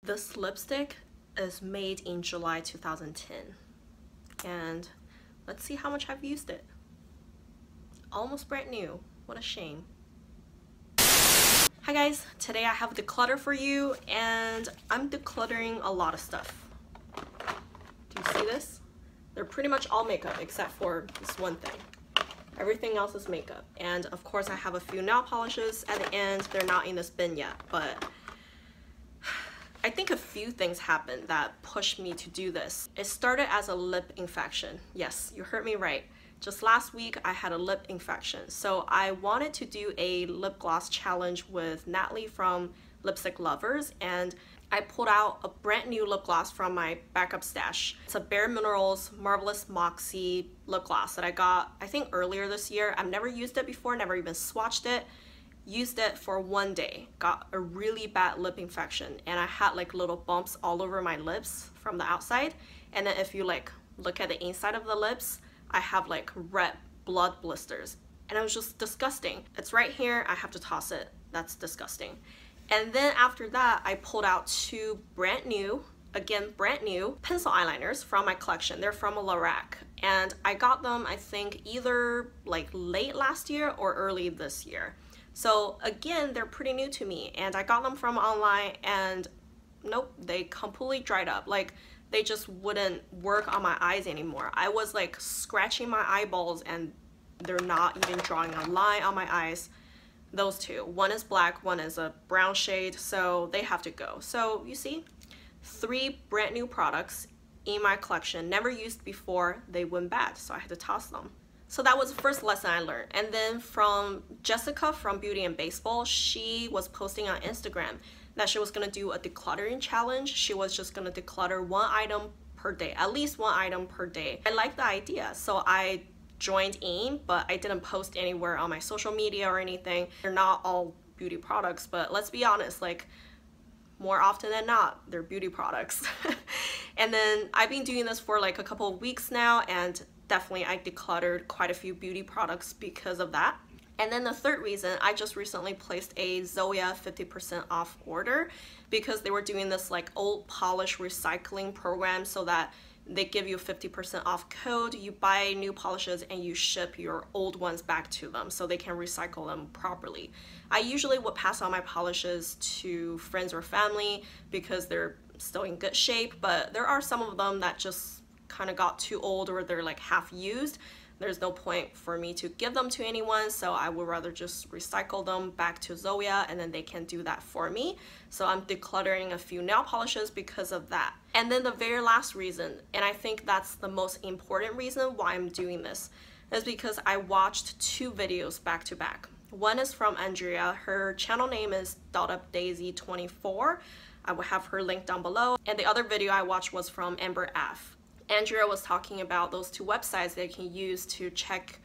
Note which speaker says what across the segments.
Speaker 1: This lipstick is made in July 2010, and let's see how much I've used it. Almost brand new. What a shame. Hi guys, today I have declutter for you, and I'm decluttering a lot of stuff. Do you see this? They're pretty much all makeup except for this one thing. Everything else is makeup. And of course I have a few nail polishes at the end. They're not in this bin yet, but I think a few things happened that pushed me to do this. It started as a lip infection. Yes, you heard me right. Just last week I had a lip infection. So I wanted to do a lip gloss challenge with Natalie from Lipstick Lovers, and I pulled out a brand new lip gloss from my backup stash. It's a Bare Minerals Marvelous Moxie lip gloss that I got, I think, earlier this year. I've never used it before, never even swatched it. Used it for one day, got a really bad lip infection, and I had like little bumps all over my lips from the outside. And then if you like look at the inside of the lips, I have like red blood blisters, and it was just disgusting. It's right here, I have to toss it. That's disgusting. And then after that, I pulled out two brand new, again brand new, pencil eyeliners from my collection. They're from Lorac, and I got them I think either like late last year or early this year. So again, they're pretty new to me, and I got them from online, and nope, they completely dried up. Like, they just wouldn't work on my eyes anymore. I was like scratching my eyeballs and they're not even drawing a line on my eyes. Those two, one is black, one is a brown shade, so they have to go. So you see, 3 brand new products in my collection, never used before. They went bad, so I had to toss them. So that was the first lesson I learned. And then from Jessica from Beauty and Baseball, she was posting on Instagram that she was gonna do a decluttering challenge. She was just gonna declutter one item per day, at least one item per day. I liked the idea, so I joined in, but I didn't post anywhere on my social media or anything. They're not all beauty products, but let's be honest, like more often than not, they're beauty products. And then I've been doing this for like a couple of weeks now, and definitely I decluttered quite a few beauty products because of that. And then the third reason, I just recently placed a Zoya 50% off order because they were doing this like old polish recycling program, so that they give you a 50% off code. You buy new polishes and you ship your old ones back to them so they can recycle them properly. I usually would pass on my polishes to friends or family because they're still in good shape, but there are some of them that just kind of got too old or they're like half used. There's no point for me to give them to anyone, so I would rather just recycle them back to Zoya, and then they can do that for me. So I'm decluttering a few nail polishes because of that. And then the very last reason, and I think that's the most important reason why I'm doing this, is because I watched 2 videos back to back. One is from Andrea. Her channel name is DollUpDaisy24. I will have her link down below. And the other video I watched was from Amber F. Andrea was talking about those 2 websites that you can use to check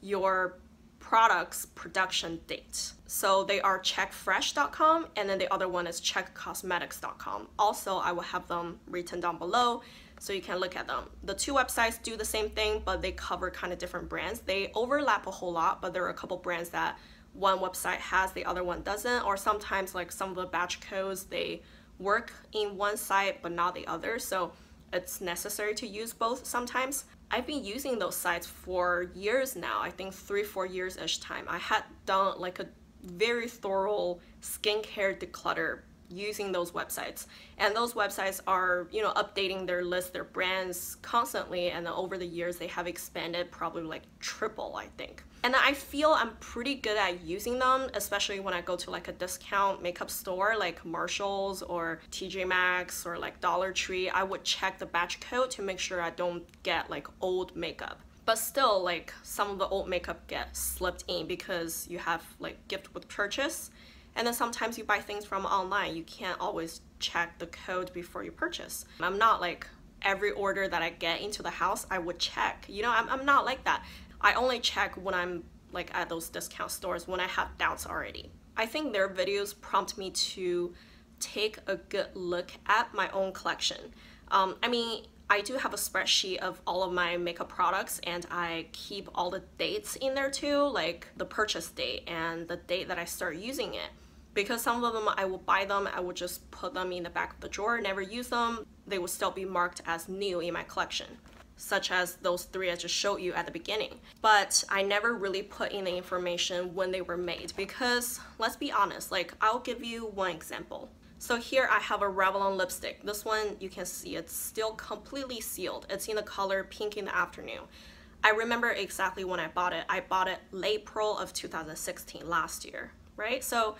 Speaker 1: your product's production date. So they are checkfresh.com, and then the other one is checkcosmetics.com. Also, I will have them written down below so you can look at them. The 2 websites do the same thing, but they cover kind of different brands. They overlap a whole lot, but there are a couple brands that one website has, the other one doesn't, or sometimes like some of the batch codes, they work in one site but not the other. So it's necessary to use both sometimes. I've been using those sites for years now, I think 3-4 years-ish time. I had done like a very thorough skincare declutter using those websites, and those websites are, you know, updating their list, their brands constantly, and then over the years they have expanded probably like triple, I think. And I feel I'm pretty good at using them, especially when I go to like a discount makeup store like Marshall's or TJ Maxx or like Dollar Tree. I would check the batch code to make sure I don't get like old makeup. But still, like some of the old makeup gets slipped in because you have like gift with purchase. And then sometimes you buy things from online. You can't always check the code before you purchase. I'm not like every order that I get into the house, I would check. You know, I'm not like that. I only check when I'm like at those discount stores when I have doubts already. I think their videos prompt me to take a good look at my own collection. I mean, I do have a spreadsheet of all of my makeup products, and I keep all the dates in there too, like the purchase date and the date that I start using it. Because some of them I will buy them, I would just put them in the back of the drawer, never use them. They will still be marked as new in my collection, such as those 3 I just showed you at the beginning. But I never really put in the information when they were made because, let's be honest, like I'll give you one example. So here I have a Revlon lipstick. This one, you can see it's still completely sealed. It's in the color Pink in the Afternoon. I remember exactly when I bought it. I bought it April of 2016, last year, right? So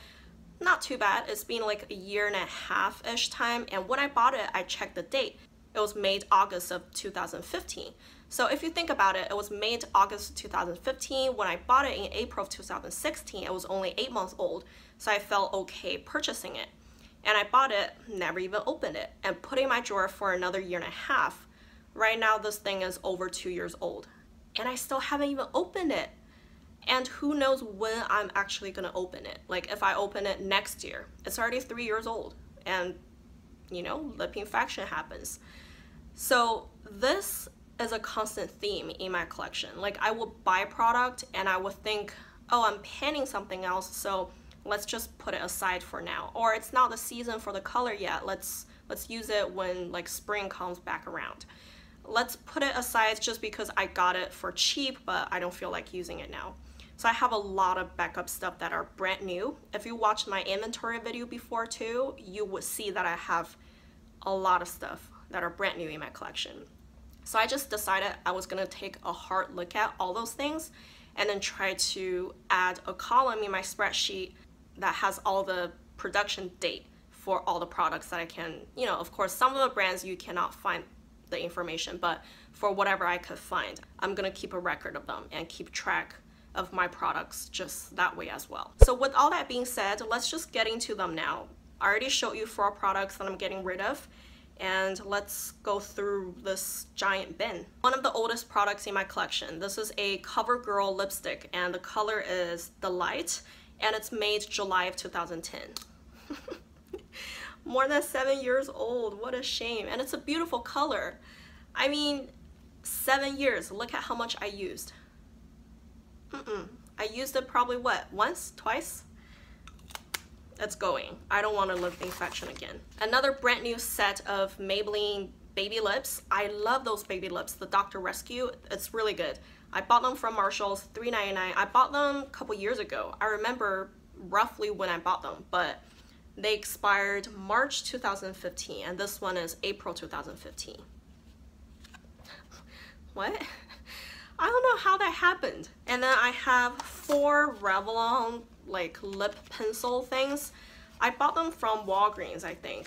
Speaker 1: not too bad. It's been like a year and a half-ish time. And when I bought it, I checked the date. It was made August of 2015. So if you think about it, it was made August 2015. When I bought it in April of 2016, it was only 8 months old. So I felt okay purchasing it. And I bought it, never even opened it, and put it in my drawer for another year and a half. Right now, this thing is over 2 years old. And I still haven't even opened it. And who knows when I'm actually gonna open it. Like if I open it next year, it's already 3 years old. And you know, lip infection happens. So this is a constant theme in my collection. Like I will buy a product and I would think, oh, I'm panning something else, so let's just put it aside for now. Or it's not the season for the color yet, let's use it when like spring comes back around. Let's put it aside just because I got it for cheap, but I don't feel like using it now. So I have a lot of backup stuff that are brand new. If you watched my inventory video before too, you would see that I have a lot of stuff that are brand new in my collection. So I just decided I was gonna take a hard look at all those things and then try to add a column in my spreadsheet that has all the production date for all the products that I can, you know, of course, some of the brands you cannot find the information, but for whatever I could find, I'm gonna keep a record of them and keep track of my products just that way as well. So with all that being said, let's just get into them now. I already showed you 4 products that I'm getting rid of, and let's go through this giant bin. One of the oldest products in my collection. This is a CoverGirl lipstick, and the color is Delight, and it's made July of 2010. More than 7 years old, what a shame. And it's a beautiful color. I mean, 7 years, look at how much I used. I used it probably what, once, twice? It's going. I don't want a lip infection again. Another brand new set of Maybelline baby lips. I love those baby lips, the Dr. Rescue. It's really good. I bought them from Marshall's, $3.99. I bought them a couple years ago. I remember roughly when I bought them, but they expired March 2015, and this one is April 2015. What? I don't know how that happened. And then I have 4 Revlon like lip pencil things. I bought them from Walgreens, I think.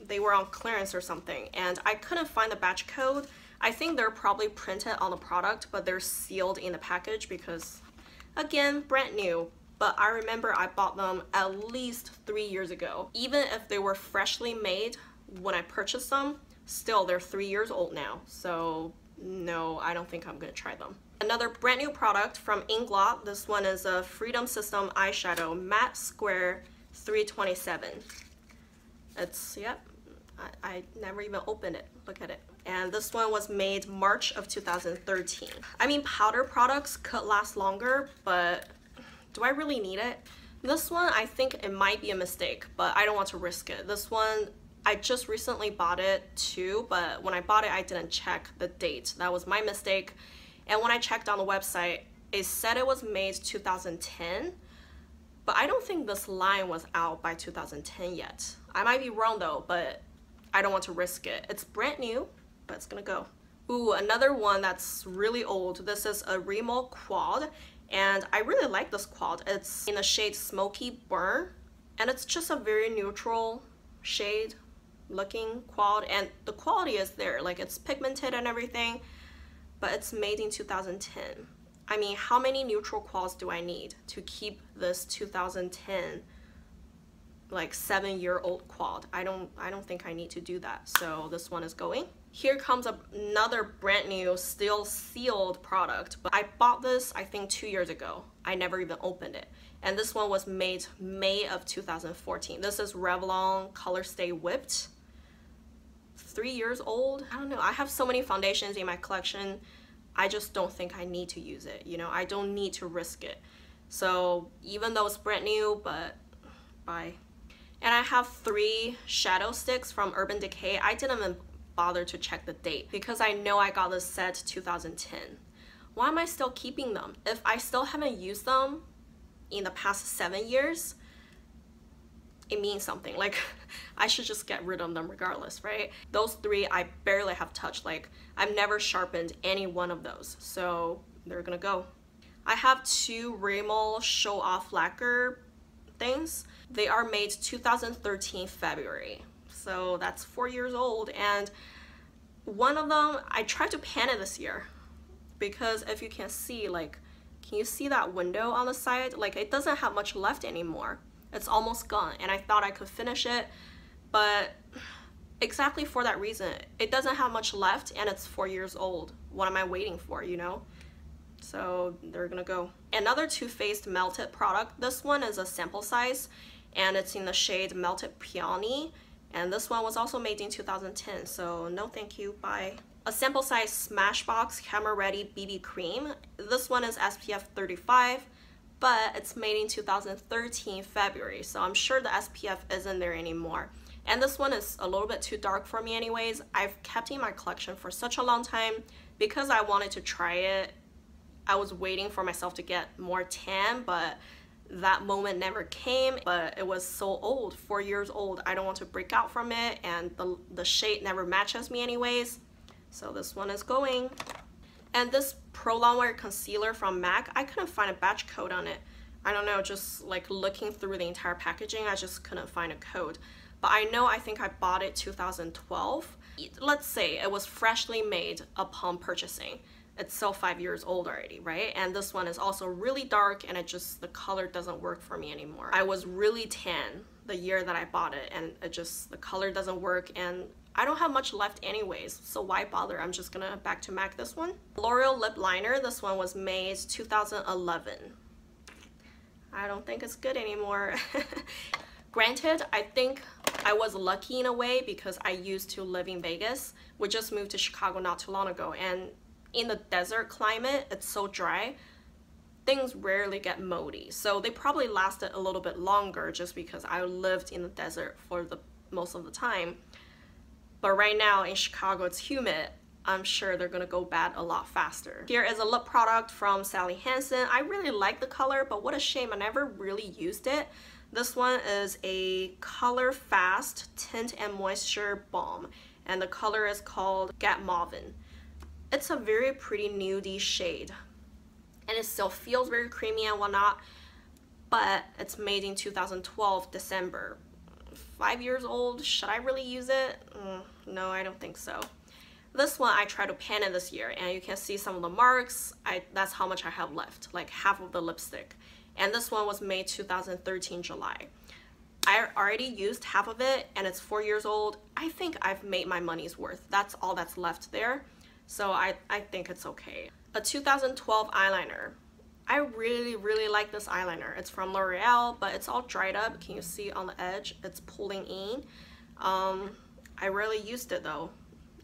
Speaker 1: They were on clearance or something, and I couldn't find the batch code. I think they're probably printed on the product, but they're sealed in the package because, again, brand new. But I remember I bought them at least 3 years ago. Even if they were freshly made when I purchased them, still they're 3 years old now. So no, I don't think I'm gonna try them. Another brand new product from Inglot. This one is a Freedom System eyeshadow matte square 327. It's, yep, I never even opened it. Look at it. And this one was made March of 2013. I mean, powder products could last longer, but do I really need it? This one, I think it might be a mistake, but I don't want to risk it. This one, I just recently bought it too, but when I bought it, I didn't check the date. That was my mistake. And when I checked on the website, it said it was made 2010, but I don't think this line was out by 2010 yet. I might be wrong though, but I don't want to risk it. It's brand new, but it's gonna go. Ooh, another one that's really old. This is a Rimmel Quad, and I really like this quad. It's in the shade Smoky Burn, and it's just a very neutral shade looking quad, and the quality is there. Like, it's pigmented and everything, but it's made in 2010. I mean, how many neutral quads do I need to keep this 2010 like 7-year-old quad? I don't think I need to do that. So this one is going. Here comes another brand new, still sealed product, but I bought this I think 2 years ago. I never even opened it. And this one was made May of 2014. This is Revlon Color Stay Whipped. 3 years old. I don't know. I have so many foundations in my collection. I just don't think I need to use it. You know, I don't need to risk it. So even though it's brand new, but Bye. And I have 3 shadow sticks from Urban Decay. I didn't even bother to check the date because I know I got this set 2010. Why am I still keeping them? If I still haven't used them in the past 7 years, it means something. Like, I should just get rid of them regardless, right? Those 3 I barely have touched. Like, I've never sharpened any one of those, so they're gonna go. I have 2 Rimmel Show Off Lacquer things. They are made 2013 February, so that's 4 years old. And one of them, I tried to pan it this year because if you can see, like, can you see that window on the side? Like, it doesn't have much left anymore. It's almost gone, and I thought I could finish it, but exactly for that reason, it doesn't have much left and it's 4 years old. What am I waiting for, you know? So they're gonna go. Another Too Faced Melted product. This one is a sample size and it's in the shade Melted Peony, and this one was also made in 2010, so no thank you, bye. A sample size Smashbox Camera Ready BB Cream. This one is SPF 35, but it's made in 2013 February, so I'm sure the SPF isn't there anymore. And this one is a little bit too dark for me anyways. I've kept it in my collection for such a long time because I wanted to try it. I was waiting for myself to get more tan, but that moment never came. But it was so old, 4 years old. I don't want to break out from it, and the shade never matches me anyways. So this one is going. And this Pro Longwear Concealer from MAC, I couldn't find a batch code on it. I don't know, just like looking through the entire packaging, I just couldn't find a code. But I think I bought it 2012. Let's say it was freshly made upon purchasing. It's still 5 years old already, right? And this one is also really dark, and the color doesn't work for me anymore. I was really tan the year that I bought it, and the color doesn't work, and I don't have much left anyways, so why bother? I'm just gonna back to MAC this one. L'Oreal Lip Liner, this one was made 2011. I don't think it's good anymore. Granted, I think I was lucky in a way because I used to live in Vegas. We just moved to Chicago not too long ago, and in the desert climate, it's so dry, things rarely get moldy. So they probably lasted a little bit longer just because I lived in the desert for most of the time. But right now in Chicago, it's humid. I'm sure they're gonna go bad a lot faster. Here is a lip product from Sally Hansen. I really like the color, but what a shame, I never really used it. This one is a Color Fast Tint and Moisture Balm, and the color is called Get Mauvin. It's a very pretty nudie shade, and it still feels very creamy and whatnot, but it's made in 2012 December. 5 years old, should I really use it? No, I don't think so. This one I tried to pan it this year, and you can see some of the marks. That's how much I have left, like half of the lipstick. And this one was made 2013 July. I already used half of it, and it's 4 years old. I think I've made my money's worth. That's all that's left there. So I think it's okay. A 2012 eyeliner. I really like this eyeliner. It's from L'Oreal, but it's all dried up. Can you see on the edge? It's pulling in. I rarely used it though,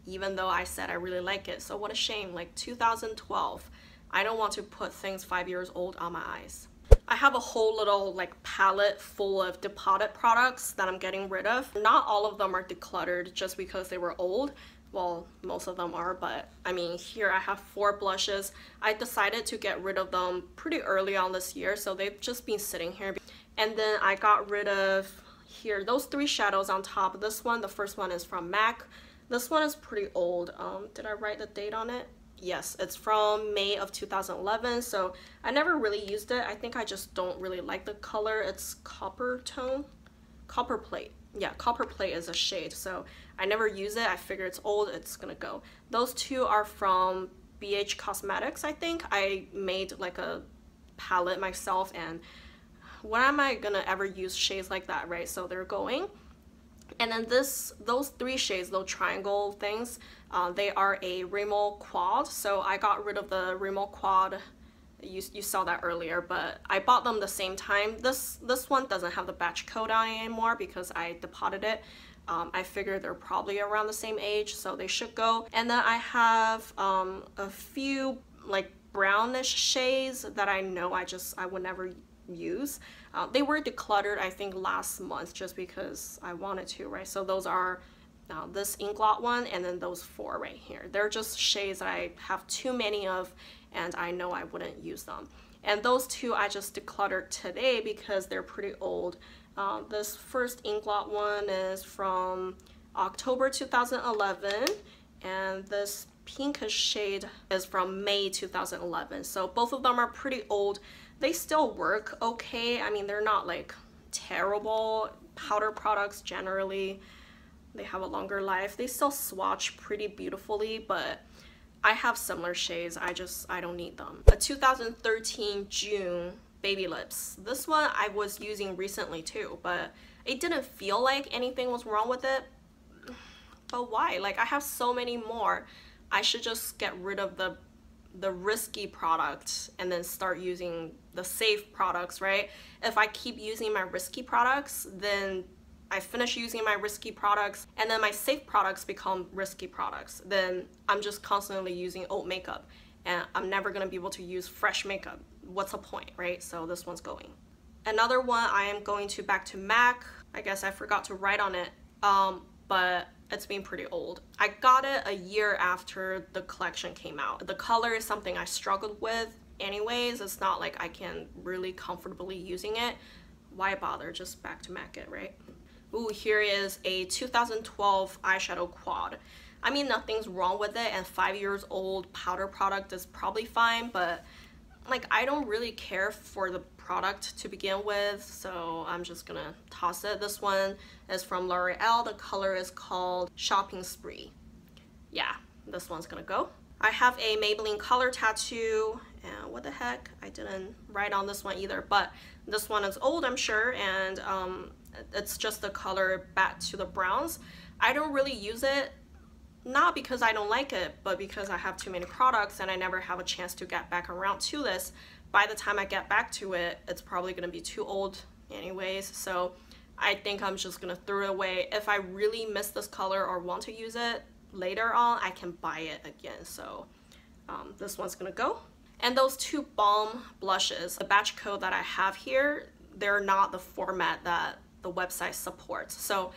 Speaker 1: even though I said I really like it. So what a shame, like 2012. I don't want to put things 5 years old on my eyes. I have a whole little like palette full of depotted products that I'm getting rid of. Not all of them are decluttered just because they were old. Well, most of them are, but I mean, here I have 4 blushes. I decided to get rid of them pretty early on this year, so they've just been sitting here. And then I got rid of here those 3 shadows on top. This one, the first one is from MAC. This one is pretty old. Did I write the date on it? Yes, it's from May of 2011, so I never really used it. I think I just don't really like the color. It's copper tone, copper plate. Yeah, copper plate is a shade, so I never use it. I figure it's old, it's gonna go. Those 2 are from BH Cosmetics, I think. I made like a palette myself, and when am I gonna ever use shades like that, right? So they're going. And then those 3 shades, those triangle things, they are a Rimmel Quad. So I got rid of the Rimmel Quad. You saw that earlier, but I bought them the same time. This one doesn't have the batch code on it anymore because I depotted it. I figured they're probably around the same age, so they should go. And then I have a few like brownish shades that I know I would never use. They were decluttered, I think, last month just because I wanted to, right? So those are this Inglot one and then those 4 right here. They're just shades that I have too many of and I know I wouldn't use them. And those 2 I just decluttered today because they're pretty old. This first Inglot one is from October 2011 and this pinkish shade is from May 2011. So both of them are pretty old. They still work okay. I mean, they're not like terrible. Powder products generally, they have a longer life. They still swatch pretty beautifully, but I have similar shades. I don't need them. A 2013 June Baby Lips. This one I was using recently too, but it didn't feel like anything was wrong with it. But why? Like, I have so many more. I should just get rid of the risky product and then start using the safe products, right? If I keep using my risky products, then I finish using my risky products and then my safe products become risky products. Then I'm just constantly using old makeup and I'm never gonna be able to use fresh makeup. What's the point, right? So this one's going. Another one, I am going back to MAC. I guess I forgot to write on it, but it's been pretty old. I got it a year after the collection came out. The color is something I struggled with anyways. It's not like I can really comfortably using it. Why bother? Just back to MAC it, right? Ooh, here is a 2012 eyeshadow quad. I mean, nothing's wrong with it, and 5 years old powder product is probably fine, but like, I don't really care for the product to begin with, so I'm just gonna toss it. This one is from L'Oreal. The color is called Shopping Spree. Yeah, this one's gonna go. I have a Maybelline color tattoo, and what the heck, I didn't write on this one either, but this one is old, I'm sure, and it's just the color back to the browns. I don't really use it, not because I don't like it, but because I have too many products and I never have a chance to get back around to this. By the time I get back to it, it's probably gonna be too old anyways, so I think I'm just gonna throw it away. If I really miss this color or want to use it later on, I can buy it again, so this one's gonna go. And those 2 balm blushes, the batch code that I have here, they're not the format that the website supports. So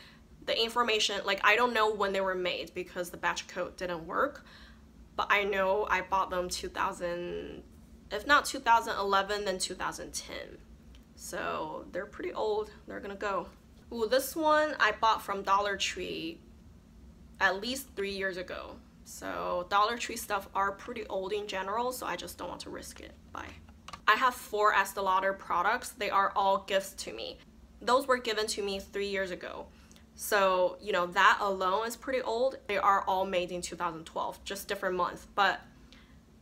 Speaker 1: the information, like, I don't know when they were made because the batch code didn't work, but I know I bought them 2000, if not 2011, then 2010. So they're pretty old, they're gonna go. Ooh, this one I bought from Dollar Tree at least 3 years ago. So Dollar Tree stuff are pretty old in general, so I just don't want to risk it. Bye. I have 4 Estee Lauder products. They are all gifts to me. Those were given to me 3 years ago. So, you know, that alone is pretty old. They are all made in 2012, just different months. But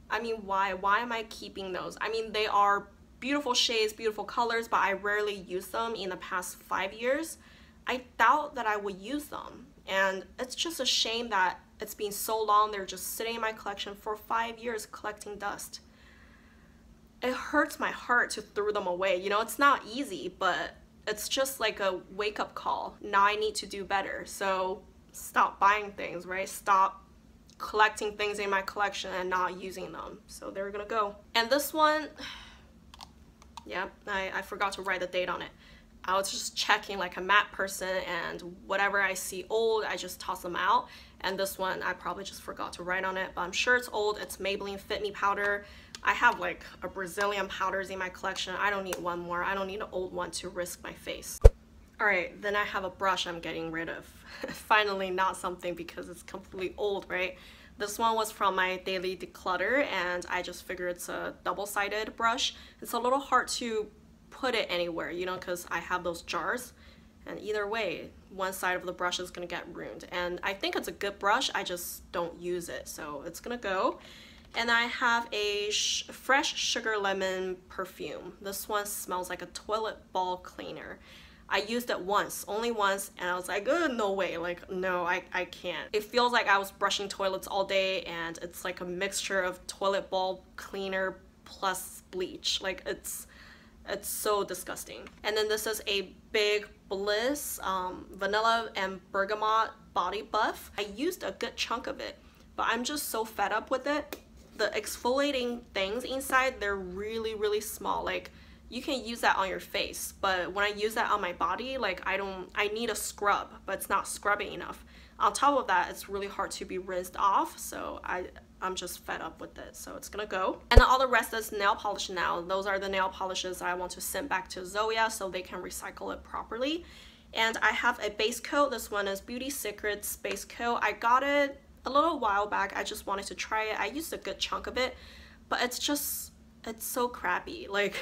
Speaker 1: I mean, why am I keeping those? I mean, they are beautiful shades, beautiful colors, but I rarely use them in the past 5 years. I doubt that I would use them. And it's just a shame that it's been so long. They're just sitting in my collection for 5 years collecting dust. It hurts my heart to throw them away. You know, it's not easy, but it's just like a wake-up call. Now I need to do better. So stop buying things, right? Stop collecting things in my collection and not using them. So they're gonna go. And this one, yeah, I forgot to write the date on it. I was just checking like a map person, and whatever I see old, I just toss them out. And this one, I probably just forgot to write on it, but I'm sure it's old. It's Maybelline Fit Me powder. I have like a Brazilian powders in my collection. I don't need one more. I don't need an old one to risk my face. All right, then I have a brush I'm getting rid of. Finally, not something because it's completely old, right? This one was from my daily declutter, and I just figured it's a double-sided brush. It's a little hard to put it anywhere, you know, because I have those jars, and either way, one side of the brush is gonna get ruined. And I think it's a good brush, I just don't use it, so it's gonna go. And I have a fresh sugar lemon perfume. This one smells like a toilet ball cleaner. I used it once, only once, and I was like, oh, no way, like, no, I can't. It feels like I was brushing toilets all day, and it's like a mixture of toilet ball cleaner plus bleach. Like, it's so disgusting. And then this is a Big Bliss vanilla and bergamot body buff. I used a good chunk of it, but I'm just so fed up with it. The exfoliating things inside, they're really, really small. Like, you can use that on your face, but when I use that on my body, like I need a scrub, but it's not scrubbing enough. On top of that, it's really hard to be rinsed off, so I'm just fed up with it, so it's gonna go. And then all the rest is nail polish now. Those are the nail polishes I want to send back to Zoya so they can recycle it properly. And I have a base coat. This one is Beauty Secrets base coat. I got it a little while back. I just wanted to try it. I used a good chunk of it, but it's so crappy. Like,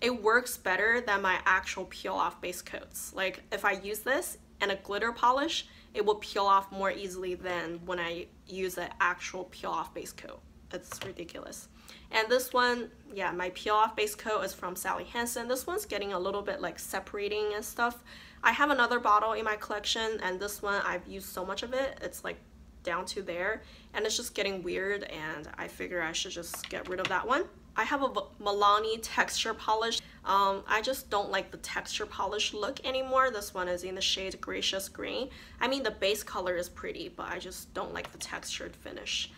Speaker 1: it works better than my actual peel off base coats. Like, if I use this and a glitter polish, it will peel off more easily than when I use an actual peel off base coat. It's ridiculous. And this one, yeah, my peel off base coat is from Sally Hansen. This one's getting a little bit like separating and stuff. I have another bottle in my collection, and this one I've used so much of it, it's like down to there, and it's just getting weird, and I figure I should just get rid of that one. I have a Milani texture polish. I just don't like the texture polish look anymore. This one is in the shade Gracious Green. I mean, the base color is pretty, but I just don't like the textured finish.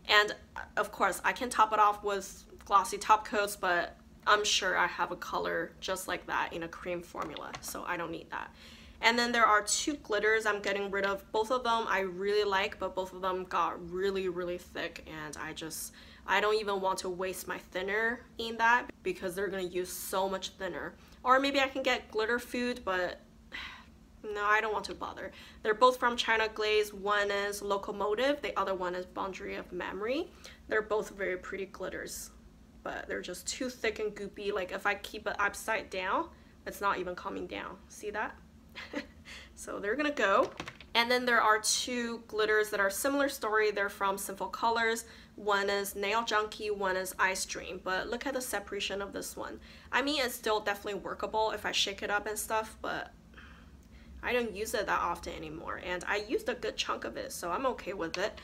Speaker 1: And of course, I can top it off with glossy top coats, but I'm sure I have a color just like that in a cream formula, so I don't need that. And then there are two glitters I'm getting rid of. Both of them I really like, but both of them got really, really thick, and I don't even want to waste my thinner in that because they're gonna use so much thinner. Or maybe I can get glitter food, but no, I don't want to bother. They're both from China Glaze. One is Locomotive, the other one is Boundary of Memory. They're both very pretty glitters, but they're just too thick and goopy. Like, if I keep it upside down, it's not even coming down. See that? So they're gonna go. And then there are two glitters that are similar story. They're from Sinful Colors. One is Nail Junkie, one is Ice Dream. But look at the separation of this one. I mean, it's still definitely workable if I shake it up and stuff, but I don't use it that often anymore. And I used a good chunk of it, so I'm okay with it.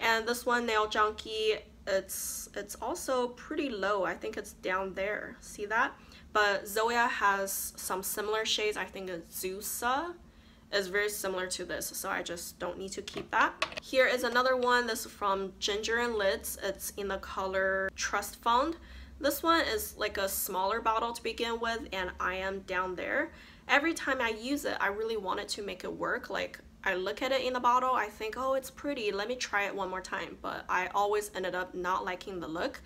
Speaker 1: And this one, Nail Junkie, it's also pretty low. I think it's down there. See that? But Zoya has some similar shades. I think it's Zusa is very similar to this, so I just don't need to keep that. Here is another one. This is from Ginger and Lids. It's in the color Trust Fund. This one is like a smaller bottle to begin with, and I am down there. Every time I use it, I really wanted to make it work. Like, I look at it in the bottle, I think, oh, it's pretty, let me try it one more time, but I always ended up not liking the look.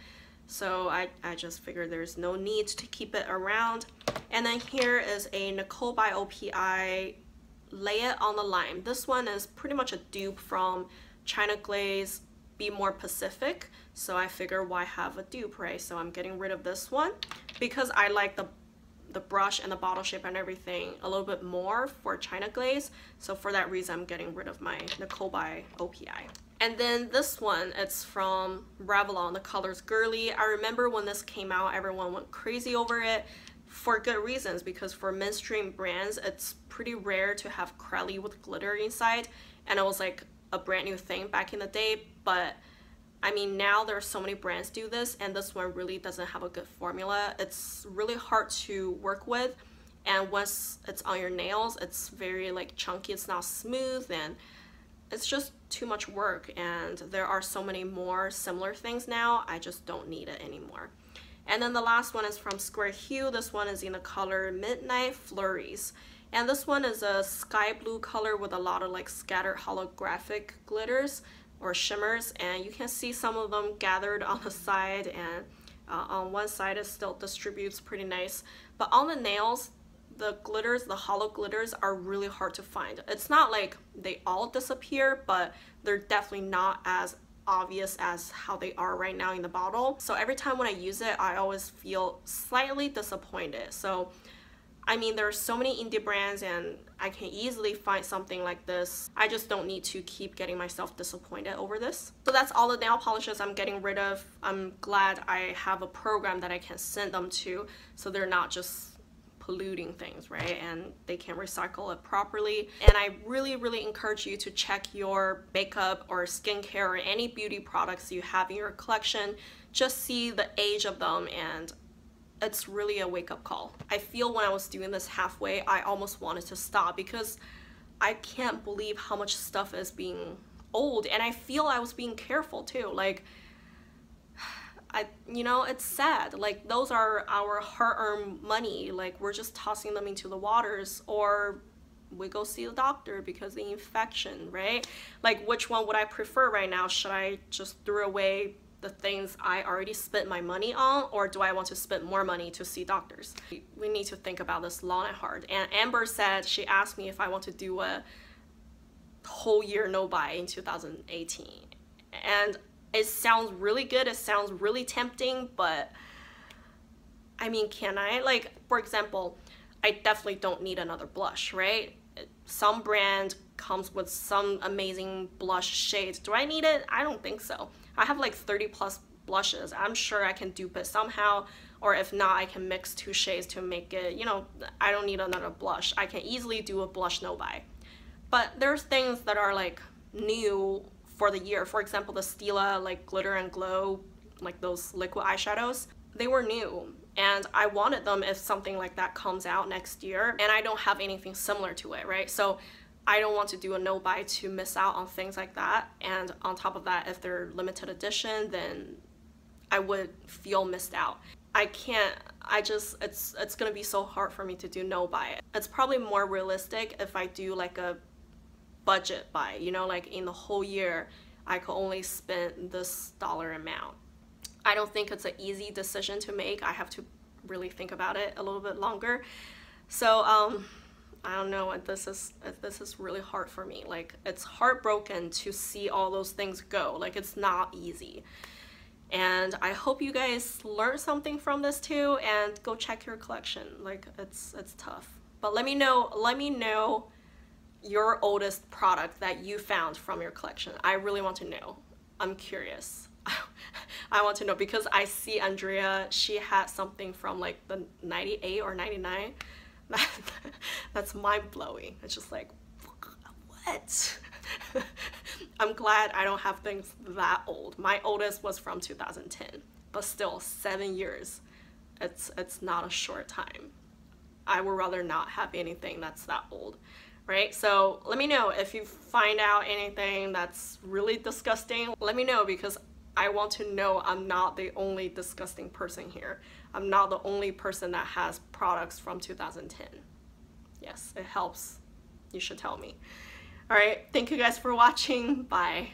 Speaker 1: So I just figured there's no need to keep it around. And then here is a Nicole by OPI Lay It on the Lime. This one is pretty much a dupe from China Glaze Be More Pacific. So I figure why have a dupe, right? So I'm getting rid of this one because I like the brush and the bottle shape and everything a little bit more for China Glaze. So for that reason, I'm getting rid of my Nicole by OPI. And then this one, it's from Revlon. The color's Girly. I remember when this came out, everyone went crazy over it for good reasons, because for mainstream brands, it's pretty rare to have Crelly with glitter inside, and it was like a brand new thing back in the day. But I mean, now there are so many brands do this, and this one really doesn't have a good formula. It's really hard to work with, and once it's on your nails, it's very like chunky, it's not smooth, and it's just too much work. And there are so many more similar things now, I just don't need it anymore. And then the last one is from Square Hue. This one is in the color Midnight Flurries. And this one is a sky blue color with a lot of like scattered holographic glitters or shimmers, and you can see some of them gathered on the side, and on one side it still distributes pretty nice. But on the nails, the glitters, the hollow glitters, are really hard to find. It's not like they all disappear, but they're definitely not as obvious as how they are right now in the bottle. So every time when I use it, I always feel slightly disappointed. So I mean, there are so many indie brands, and I can easily find something like this. I just don't need to keep getting myself disappointed over this. So that's all the nail polishes I'm getting rid of. I'm glad I have a program that I can send them to, so they're not just polluting things, right? And they can recycle it properly. And I really, really encourage you to check your makeup or skincare or any beauty products you have in your collection. Just see the age of them, and it's really a wake-up call. I feel when I was doing this halfway, I almost wanted to stop because I can't believe how much stuff is being old, and I feel I was being careful too. Like, you know, it's sad. Like, those are our hard-earned money. Like, we're just tossing them into the waters, or we go see the doctor because of the infection, right? Like, which one would I prefer right now? Should I just throw away the things I already spent my money on, or do I want to spend more money to see doctors? We need to think about this long and hard. And Amber said, she asked me if I want to do a whole year no buy in 2018. And it sounds really good, it sounds really tempting, but I mean, can I? Like, for example, I definitely don't need another blush, right? Some brand comes with some amazing blush shades. Do I need it? I don't think so. I have like 30 plus blushes. I'm sure I can dupe it somehow, or if not, I can mix 2 shades to make it, you know, I don't need another blush. I can easily do a blush no buy. But there's things that are like new for the year. For example, the Stila like Glitter and Glow, like those liquid eyeshadows, they were new. And I wanted them if something like that comes out next year, and I don't have anything similar to it, right? So I don't want to do a no buy to miss out on things like that. And on top of that, if they're limited edition, then I would feel missed out. I can't, it's gonna be so hard for me to do no buy. It's probably more realistic if I do like a budget buy, you know, like in the whole year, I could only spend this dollar amount. I don't think it's an easy decision to make. I have to really think about it a little bit longer. So I don't know if this is really hard for me. Like, it's heartbroken to see all those things go. Like, it's not easy. And I hope you guys learned something from this too, and go check your collection. Like, it's tough. But let me know your oldest product that you found from your collection. I really want to know. I'm curious. I want to know, because I see Andrea, she had something from like the 98 or 99. That's mind-blowing. It's just like, what? I'm glad I don't have things that old. My oldest was from 2010, but still 7 years. It's not a short time. I would rather not have anything that's that old, right? So let me know if you find out anything that's really disgusting. Let me know, because I want to know I'm not the only disgusting person here. I'm not the only person that has products from 2010. Yes, it helps. You should tell me. All right, thank you guys for watching. Bye.